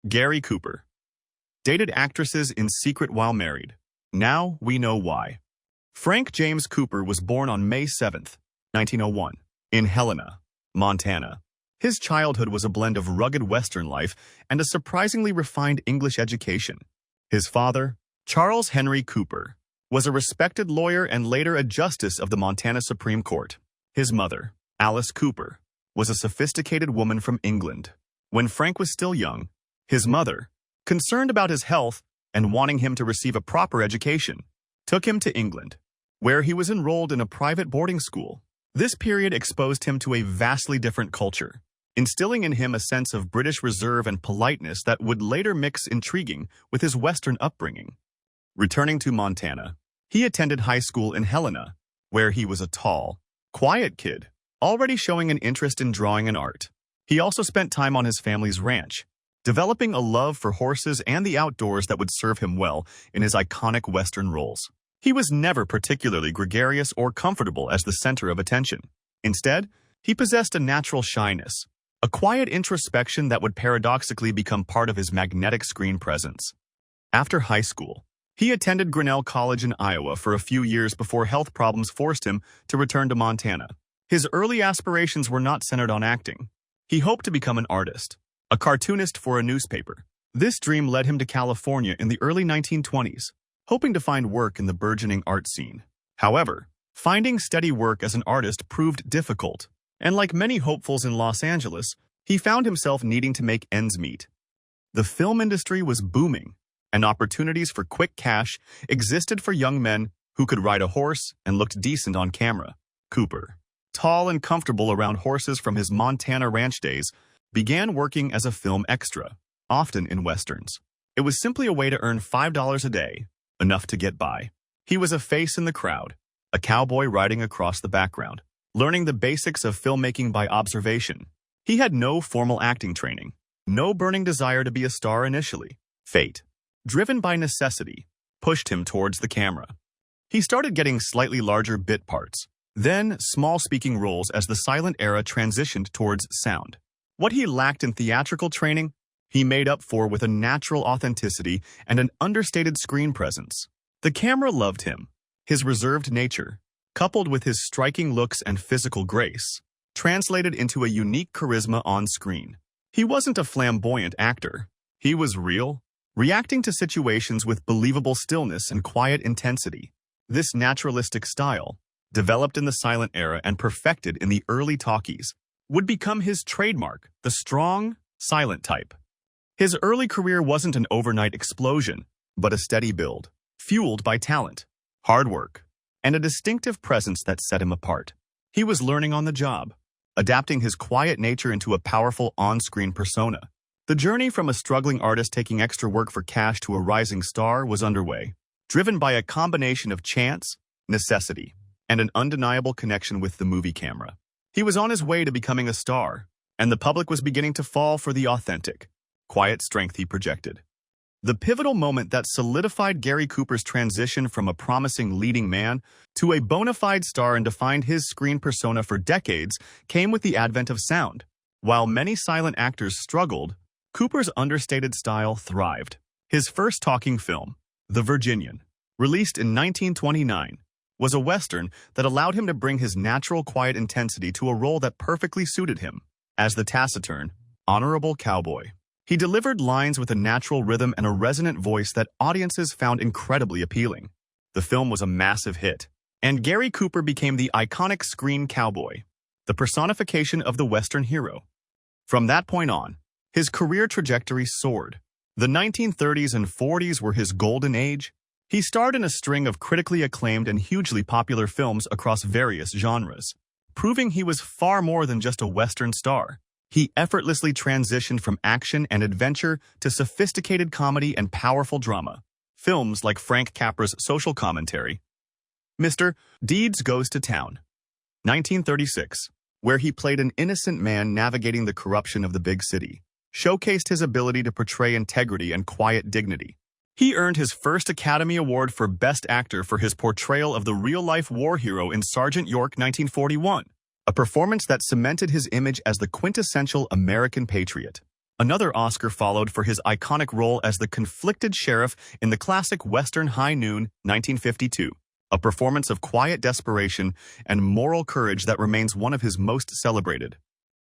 Gary Cooper. Dated actresses in secret while married. Now we know why. Frank James Cooper was born on May 7, 1901, in Helena, Montana. His childhood was a blend of rugged Western life and a surprisingly refined English education. His father, Charles Henry Cooper, was a respected lawyer and later a justice of the Montana Supreme Court. His mother, Alice Cooper, was a sophisticated woman from England. When Frank was still young, his mother, concerned about his health and wanting him to receive a proper education, took him to England, where he was enrolled in a private boarding school. This period exposed him to a vastly different culture, instilling in him a sense of British reserve and politeness that would later mix intriguing with his Western upbringing. Returning to Montana, he attended high school in Helena, where he was a tall, quiet kid, already showing an interest in drawing and art. He also spent time on his family's ranch, developing a love for horses and the outdoors that would serve him well in his iconic Western roles. He was never particularly gregarious or comfortable as the center of attention. Instead, he possessed a natural shyness, a quiet introspection that would paradoxically become part of his magnetic screen presence. After high school, he attended Grinnell College in Iowa for a few years before health problems forced him to return to Montana. His early aspirations were not centered on acting. He hoped to become an artist, a cartoonist for a newspaper. This dream led him to California in the early 1920s, hoping to find work in the burgeoning art scene. However, finding steady work as an artist proved difficult, and like many hopefuls in Los Angeles, he found himself needing to make ends meet. The film industry was booming, and opportunities for quick cash existed for young men who could ride a horse and looked decent on camera. Cooper, tall and comfortable around horses from his Montana ranch days, began working as a film extra, often in westerns. It was simply a way to earn $5 a day, enough to get by. He was a face in the crowd, a cowboy riding across the background, learning the basics of filmmaking by observation. He had no formal acting training, no burning desire to be a star initially. Fate, driven by necessity, pushed him towards the camera. He started getting slightly larger bit parts, then small speaking roles as the silent era transitioned towards sound. What he lacked in theatrical training, he made up for with a natural authenticity and an understated screen presence. The camera loved him. His reserved nature, coupled with his striking looks and physical grace, translated into a unique charisma on screen. He wasn't a flamboyant actor. He was real, reacting to situations with believable stillness and quiet intensity. This naturalistic style, developed in the silent era and perfected in the early talkies, would become his trademark, the strong, silent type. His early career wasn't an overnight explosion, but a steady build, fueled by talent, hard work, and a distinctive presence that set him apart. He was learning on the job, adapting his quiet nature into a powerful on-screen persona. The journey from a struggling artist taking extra work for cash to a rising star was underway, driven by a combination of chance, necessity, and an undeniable connection with the movie camera. He was on his way to becoming a star, and the public was beginning to fall for the authentic, quiet strength he projected. The pivotal moment that solidified Gary Cooper's transition from a promising leading man to a bona fide star and defined his screen persona for decades came with the advent of sound. While many silent actors struggled, Cooper's understated style thrived. His first talking film, The Virginian, released in 1929, was a Western that allowed him to bring his natural quiet intensity to a role that perfectly suited him. As the taciturn, honorable cowboy, he delivered lines with a natural rhythm and a resonant voice that audiences found incredibly appealing. The film was a massive hit, and Gary Cooper became the iconic screen cowboy, the personification of the Western hero. From that point on, his career trajectory soared. The 1930s and 40s were his golden age. He starred in a string of critically acclaimed and hugely popular films across various genres, proving he was far more than just a Western star. He effortlessly transitioned from action and adventure to sophisticated comedy and powerful drama. Films like Frank Capra's social commentary, Mr. Deeds Goes to Town, 1936, where he played an innocent man navigating the corruption of the big city, showcased his ability to portray integrity and quiet dignity. He earned his first Academy Award for Best Actor for his portrayal of the real-life war hero in Sergeant York 1941, a performance that cemented his image as the quintessential American patriot. Another Oscar followed for his iconic role as the conflicted sheriff in the classic Western High Noon, 1952, a performance of quiet desperation and moral courage that remains one of his most celebrated.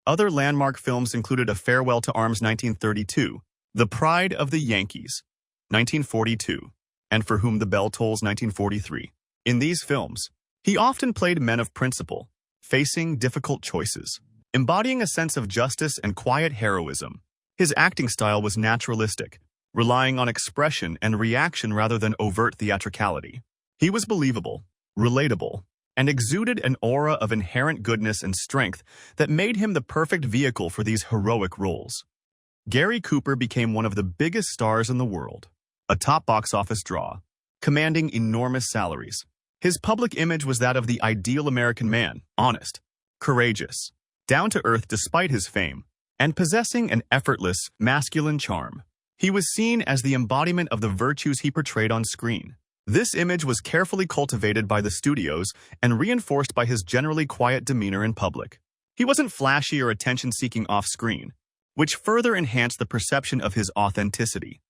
Other landmark films included A Farewell to Arms, 1932, The Pride of the Yankees, 1942, and For Whom the Bell Tolls, 1943. In these films, he often played men of principle, facing difficult choices, embodying a sense of justice and quiet heroism. His acting style was naturalistic, relying on expression and reaction rather than overt theatricality. He was believable, relatable, and exuded an aura of inherent goodness and strength that made him the perfect vehicle for these heroic roles. Gary Cooper became one of the biggest stars in the world, a top box office draw, commanding enormous salaries. His public image was that of the ideal American man, honest, courageous, down to earth despite his fame, and possessing an effortless, masculine charm. He was seen as the embodiment of the virtues he portrayed on screen. This image was carefully cultivated by the studios and reinforced by his generally quiet demeanor in public. He wasn't flashy or attention-seeking off-screen, which further enhanced the perception of his authenticity.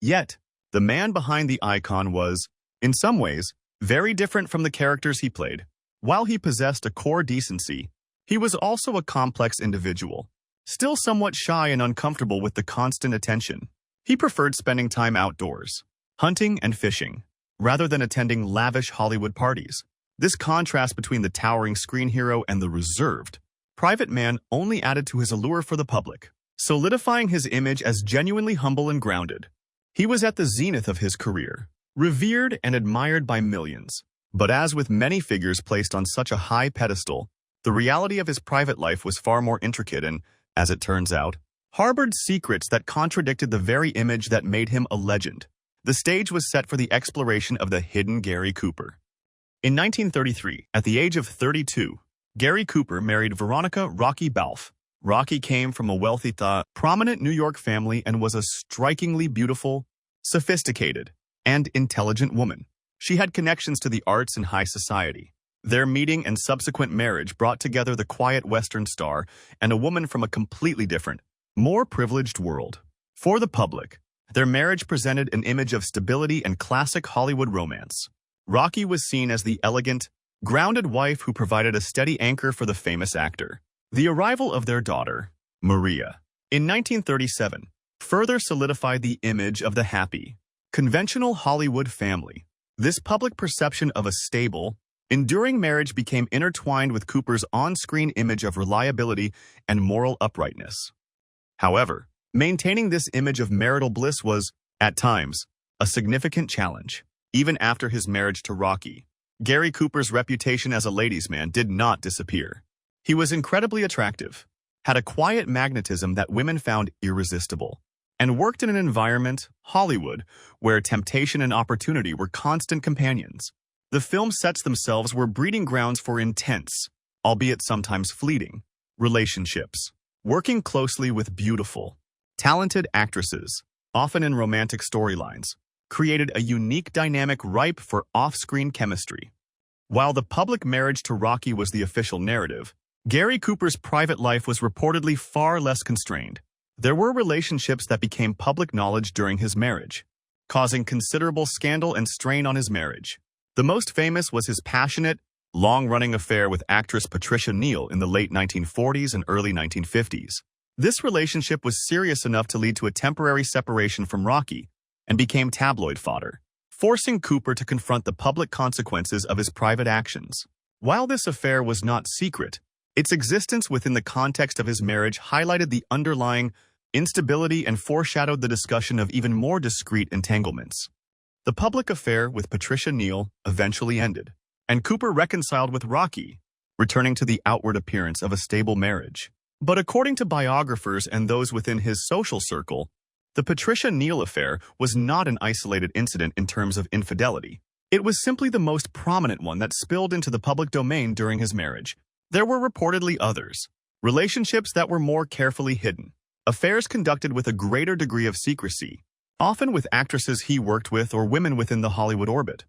Yet, the man behind the icon was, in some ways, very different from the characters he played. While he possessed a core decency, he was also a complex individual, still somewhat shy and uncomfortable with the constant attention. He preferred spending time outdoors, hunting and fishing, rather than attending lavish Hollywood parties. This contrast between the towering screen hero and the reserved, private man only added to his allure for the public, solidifying his image as genuinely humble and grounded. He was at the zenith of his career, revered and admired by millions. But as with many figures placed on such a high pedestal, the reality of his private life was far more intricate and, as it turns out, harbored secrets that contradicted the very image that made him a legend. The stage was set for the exploration of the hidden Gary Cooper. In 1933, at the age of 32, Gary Cooper married Veronica "Rocky" Balfe. Rocky came from a wealthy, prominent New York family and was a strikingly beautiful, sophisticated, and intelligent woman. She had connections to the arts and high society. Their meeting and subsequent marriage brought together the quiet Western star and a woman from a completely different, more privileged world. For the public, their marriage presented an image of stability and classic Hollywood romance. Rocky was seen as the elegant, grounded wife who provided a steady anchor for the famous actor. The arrival of their daughter, Maria, in 1937, further solidified the image of the happy, conventional Hollywood family. This public perception of a stable, enduring marriage became intertwined with Cooper's on-screen image of reliability and moral uprightness. However, maintaining this image of marital bliss was, at times, a significant challenge. Even after his marriage to Rocky, Gary Cooper's reputation as a ladies' man did not disappear. He was incredibly attractive, had a quiet magnetism that women found irresistible, and worked in an environment, Hollywood, where temptation and opportunity were constant companions. The film sets themselves were breeding grounds for intense, albeit sometimes fleeting, relationships, working closely with beautiful, talented actresses, often in romantic storylines, created a unique dynamic ripe for off-screen chemistry. While the public marriage to Rocky was the official narrative, Gary Cooper's private life was reportedly far less constrained. There were relationships that became public knowledge during his marriage, causing considerable scandal and strain on his marriage. The most famous was his passionate, long-running affair with actress Patricia Neal in the late 1940s and early 1950s. This relationship was serious enough to lead to a temporary separation from Rocky and became tabloid fodder, forcing Cooper to confront the public consequences of his private actions. While this affair was not secret, its existence within the context of his marriage highlighted the underlying instability and foreshadowed the discussion of even more discreet entanglements. The public affair with Patricia Neal eventually ended, and Cooper reconciled with Rocky, returning to the outward appearance of a stable marriage. But according to biographers and those within his social circle, the Patricia Neal affair was not an isolated incident in terms of infidelity. It was simply the most prominent one that spilled into the public domain during his marriage. There were reportedly others, relationships that were more carefully hidden, affairs conducted with a greater degree of secrecy, often with actresses he worked with or women within the Hollywood orbit.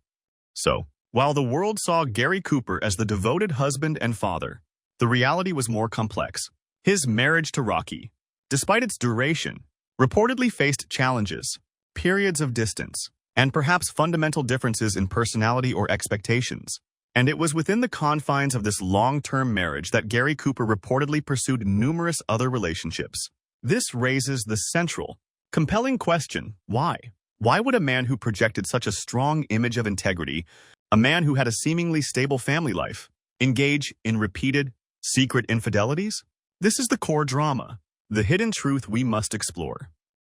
So, while the world saw Gary Cooper as the devoted husband and father, the reality was more complex. His marriage to Rocky, despite its duration, reportedly faced challenges, periods of distance, and perhaps fundamental differences in personality or expectations. And it was within the confines of this long-term marriage that Gary Cooper reportedly pursued numerous other relationships. This raises the central, compelling question, why? Why would a man who projected such a strong image of integrity, a man who had a seemingly stable family life, engage in repeated, secret infidelities? This is the core drama, the hidden truth we must explore.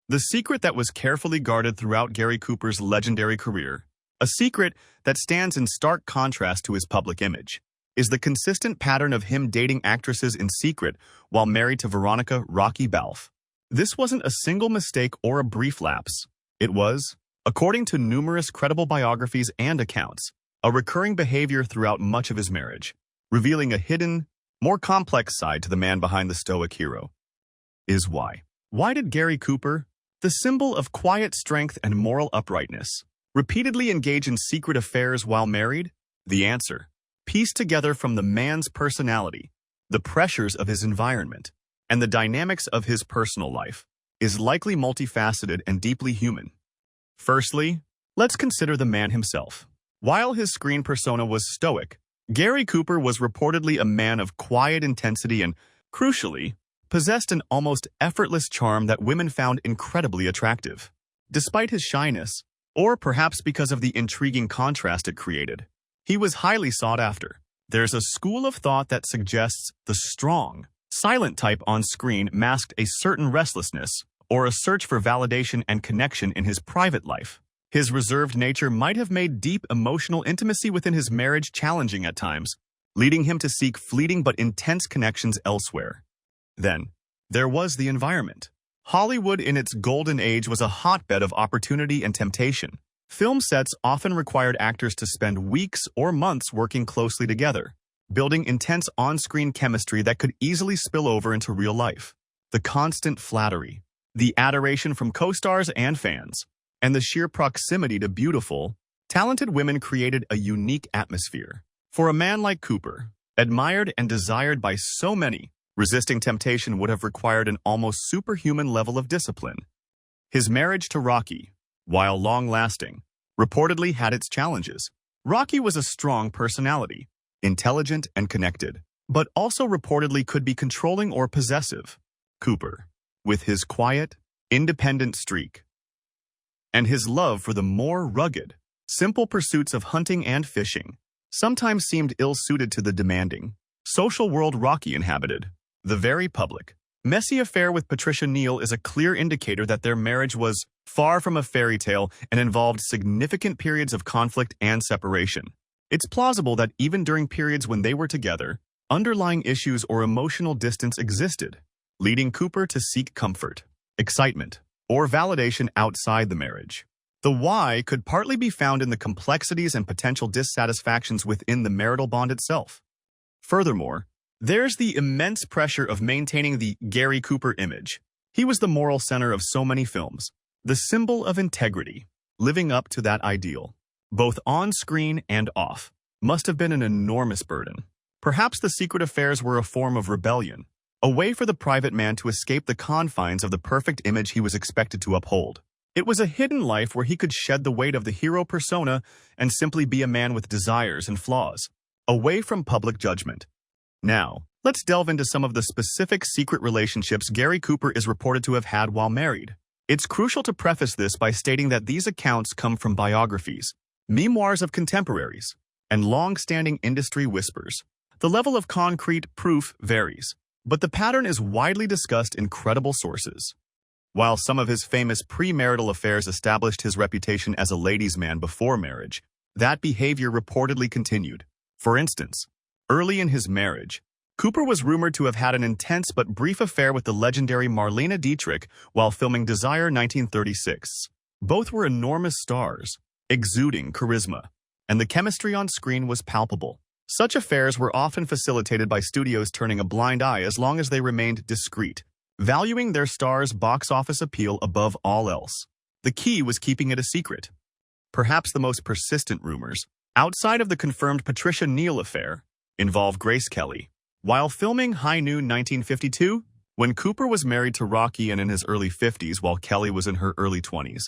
The secret that was carefully guarded throughout Gary Cooper's legendary career, a secret that stands in stark contrast to his public image, is the consistent pattern of him dating actresses in secret while married to Veronica "Rocky" Balfe. This wasn't a single mistake or a brief lapse. It was, according to numerous credible biographies and accounts, a recurring behavior throughout much of his marriage, revealing a hidden, more complex side to the man behind the stoic hero. Is why. Why did Gary Cooper, the symbol of quiet strength and moral uprightness, repeatedly engage in secret affairs while married? The answer, pieced together from the man's personality, the pressures of his environment, and the dynamics of his personal life, is likely multifaceted and deeply human. Firstly, let's consider the man himself. While his screen persona was stoic, Gary Cooper was reportedly a man of quiet intensity and, crucially, possessed an almost effortless charm that women found incredibly attractive. Despite his shyness, or perhaps because of the intriguing contrast it created, he was highly sought after. There's a school of thought that suggests the strong, silent type on screen masked a certain restlessness or a search for validation and connection in his private life. His reserved nature might have made deep emotional intimacy within his marriage challenging at times, leading him to seek fleeting but intense connections elsewhere. Then, there was the environment. Hollywood in its golden age was a hotbed of opportunity and temptation. Film sets often required actors to spend weeks or months working closely together, building intense on-screen chemistry that could easily spill over into real life. The constant flattery, the adoration from co-stars and fans, and the sheer proximity to beautiful, talented women created a unique atmosphere. For a man like Cooper, admired and desired by so many, resisting temptation would have required an almost superhuman level of discipline. His marriage to Rocky, while long-lasting, reportedly had its challenges. Rocky was a strong personality, intelligent and connected, but also reportedly could be controlling or possessive. Cooper, with his quiet, independent streak, and his love for the more rugged, simple pursuits of hunting and fishing, sometimes seemed ill-suited to the demanding, social world Rocky inhabited. The very public, messy affair with Patricia Neal is a clear indicator that their marriage was far from a fairy tale and involved significant periods of conflict and separation. It's plausible that even during periods when they were together, underlying issues or emotional distance existed, leading Cooper to seek comfort, excitement, or validation outside the marriage. The why could partly be found in the complexities and potential dissatisfactions within the marital bond itself. Furthermore, there's the immense pressure of maintaining the Gary Cooper image. He was the moral center of so many films, the symbol of integrity. Living up to that ideal, both on screen and off, must have been an enormous burden. Perhaps the secret affairs were a form of rebellion, a way for the private man to escape the confines of the perfect image he was expected to uphold. It was a hidden life where he could shed the weight of the hero persona and simply be a man with desires and flaws, away from public judgment. Now, let's delve into some of the specific secret relationships Gary Cooper is reported to have had while married. It's crucial to preface this by stating that these accounts come from biographies, memoirs of contemporaries, and long-standing industry whispers. The level of concrete proof varies, but the pattern is widely discussed in credible sources. While some of his famous premarital affairs established his reputation as a ladies' man before marriage, that behavior reportedly continued. For instance, early in his marriage, Cooper was rumored to have had an intense but brief affair with the legendary Marlene Dietrich while filming Desire 1936. Both were enormous stars, exuding charisma, and the chemistry on screen was palpable. Such affairs were often facilitated by studios turning a blind eye as long as they remained discreet, valuing their stars' box office appeal above all else. The key was keeping it a secret. Perhaps the most persistent rumors, outside of the confirmed Patricia Neal affair, involve Grace Kelly. While filming High Noon 1952, when Cooper was married to Rocky and in his early 50s while Kelly was in her early 20s.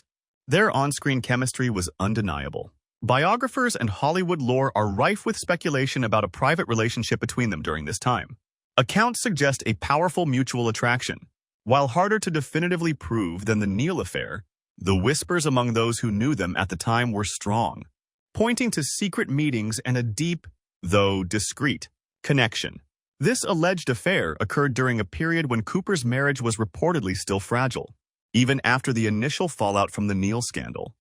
Their on-screen chemistry was undeniable. Biographers and Hollywood lore are rife with speculation about a private relationship between them during this time. Accounts suggest a powerful mutual attraction. While harder to definitively prove than the Neal affair, the whispers among those who knew them at the time were strong, pointing to secret meetings and a deep, though discreet, connection. This alleged affair occurred during a period when Cooper's marriage was reportedly still fragile, even after the initial fallout from the Neal scandal.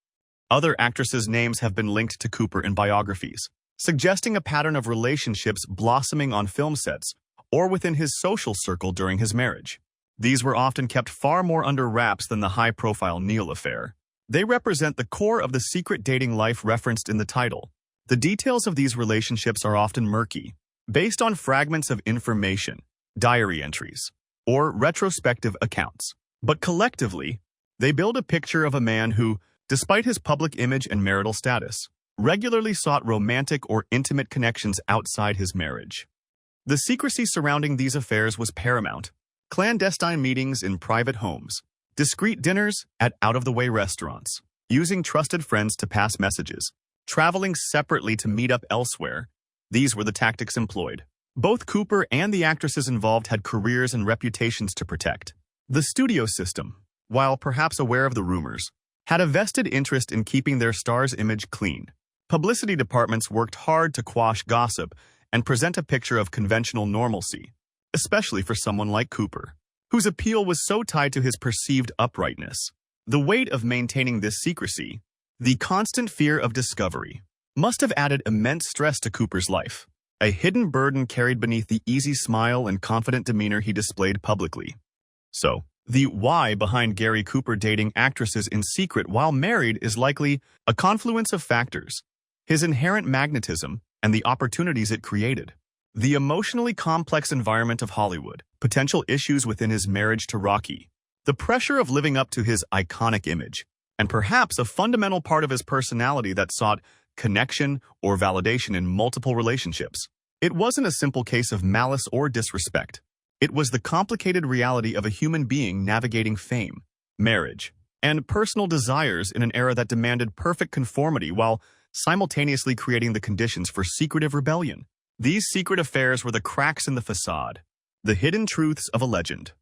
Other actresses' names have been linked to Cooper in biographies, suggesting a pattern of relationships blossoming on film sets or within his social circle during his marriage. These were often kept far more under wraps than the high-profile Neal affair. They represent the core of the secret dating life referenced in the title. The details of these relationships are often murky, based on fragments of information, diary entries, or retrospective accounts. But collectively, they build a picture of a man who, despite his public image and marital status, regularly sought romantic or intimate connections outside his marriage. The secrecy surrounding these affairs was paramount. Clandestine meetings in private homes, discreet dinners at out-of-the-way restaurants, using trusted friends to pass messages, traveling separately to meet up elsewhere. These were the tactics employed. Both Cooper and the actresses involved had careers and reputations to protect. The studio system, while perhaps aware of the rumors, had a vested interest in keeping their star's image clean. Publicity departments worked hard to quash gossip and present a picture of conventional normalcy, especially for someone like Cooper, whose appeal was so tied to his perceived uprightness. The weight of maintaining this secrecy, the constant fear of discovery, must have added immense stress to Cooper's life, a hidden burden carried beneath the easy smile and confident demeanor he displayed publicly. So, the why behind Gary Cooper dating actresses in secret while married is likely a confluence of factors: his inherent magnetism and the opportunities it created, the emotionally complex environment of Hollywood, potential issues within his marriage to Rocky, the pressure of living up to his iconic image, and perhaps a fundamental part of his personality that sought connection or validation in multiple relationships. It wasn't a simple case of malice or disrespect. It was the complicated reality of a human being navigating fame, marriage, and personal desires in an era that demanded perfect conformity while simultaneously creating the conditions for secretive rebellion. These secret affairs were the cracks in the facade, the hidden truths of a legend.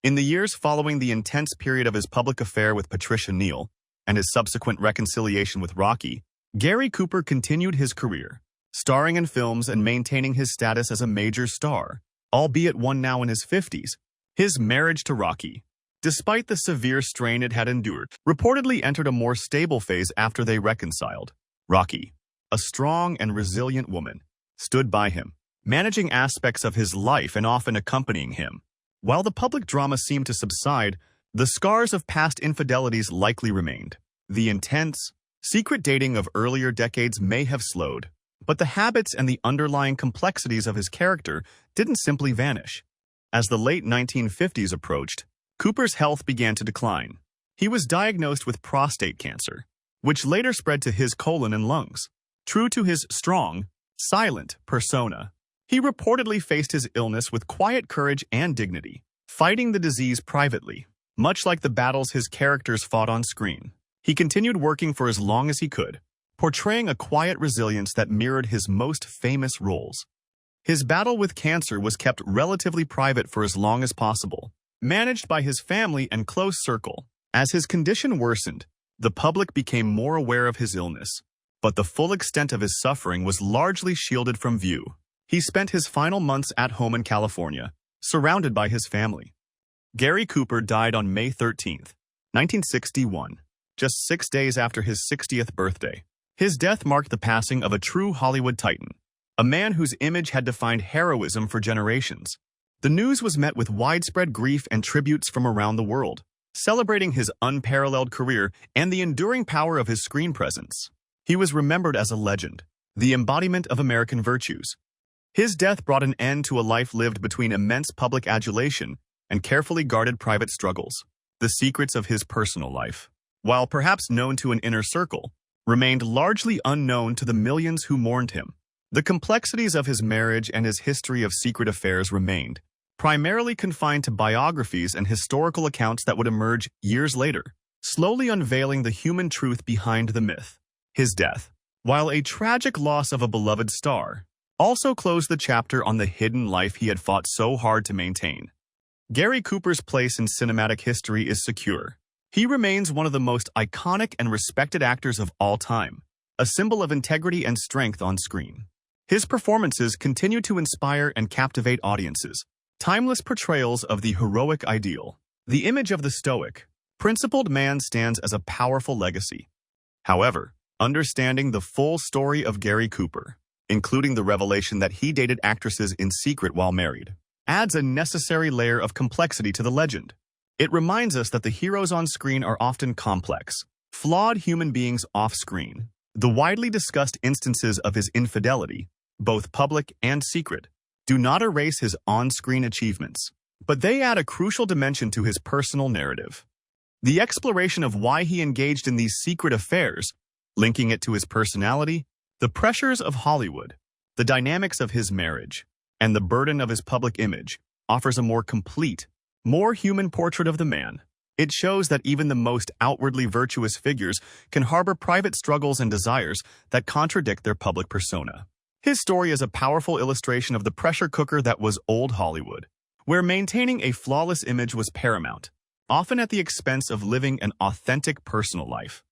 In the years following the intense period of his public affair with Patricia Neal and his subsequent reconciliation with Rocky, Gary Cooper continued his career, starring in films and maintaining his status as a major star, albeit one now in his 50s. His marriage to Rocky, despite the severe strain it had endured, reportedly entered a more stable phase after they reconciled. Rocky, a strong and resilient woman, stood by him, managing aspects of his life and often accompanying him. While the public drama seemed to subside, the scars of past infidelities likely remained. The intense, secret dating of earlier decades may have slowed, but the habits and the underlying complexities of his character didn't simply vanish. As the late 1950s approached, Cooper's health began to decline. He was diagnosed with prostate cancer, which later spread to his colon and lungs. True to his strong, silent persona, he reportedly faced his illness with quiet courage and dignity, fighting the disease privately, much like the battles his characters fought on screen. He continued working for as long as he could, portraying a quiet resilience that mirrored his most famous roles. His battle with cancer was kept relatively private for as long as possible, managed by his family and close circle. As his condition worsened, the public became more aware of his illness, but the full extent of his suffering was largely shielded from view. He spent his final months at home in California, surrounded by his family. Gary Cooper died on May 13, 1961, just 6 days after his 60th birthday. His death marked the passing of a true Hollywood titan, a man whose image had defined heroism for generations. The news was met with widespread grief and tributes from around the world, celebrating his unparalleled career and the enduring power of his screen presence. He was remembered as a legend, the embodiment of American virtues. His death brought an end to a life lived between immense public adulation and carefully guarded private struggles. The secrets of his personal life, while perhaps known to an inner circle, remained largely unknown to the millions who mourned him. The complexities of his marriage and his history of secret affairs remained, primarily confined to biographies and historical accounts that would emerge years later, slowly unveiling the human truth behind the myth. His death, while a tragic loss of a beloved star, also closed the chapter on the hidden life he had fought so hard to maintain. Gary Cooper's place in cinematic history is secure. He remains one of the most iconic and respected actors of all time, a symbol of integrity and strength on screen. His performances continue to inspire and captivate audiences, timeless portrayals of the heroic ideal. The image of the stoic, principled man stands as a powerful legacy. However, understanding the full story of Gary Cooper, including the revelation that he dated actresses in secret while married, adds a necessary layer of complexity to the legend. It reminds us that the heroes on screen are often complex, flawed human beings off-screen. The widely discussed instances of his infidelity, both public and secret, do not erase his on-screen achievements, but they add a crucial dimension to his personal narrative. The exploration of why he engaged in these secret affairs, linking it to his personality, the pressures of Hollywood, the dynamics of his marriage, and the burden of his public image, offers a more complete, more human portrait of the man. It shows that even the most outwardly virtuous figures can harbor private struggles and desires that contradict their public persona. His story is a powerful illustration of the pressure cooker that was old Hollywood, where maintaining a flawless image was paramount, often at the expense of living an authentic personal life.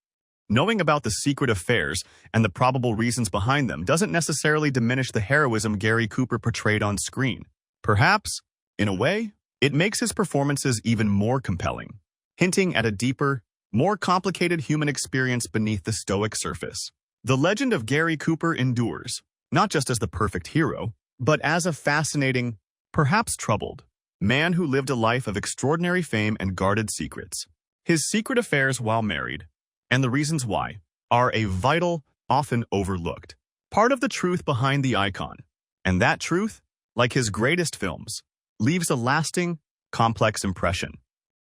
Knowing about the secret affairs and the probable reasons behind them doesn't necessarily diminish the heroism Gary Cooper portrayed on screen. Perhaps, in a way, it makes his performances even more compelling, hinting at a deeper, more complicated human experience beneath the stoic surface. The legend of Gary Cooper endures, not just as the perfect hero, but as a fascinating, perhaps troubled, man who lived a life of extraordinary fame and guarded secrets. His secret affairs while married, and the reasons why, are a vital, often overlooked part of the truth behind the icon. And that truth, like his greatest films, leaves a lasting, complex impression.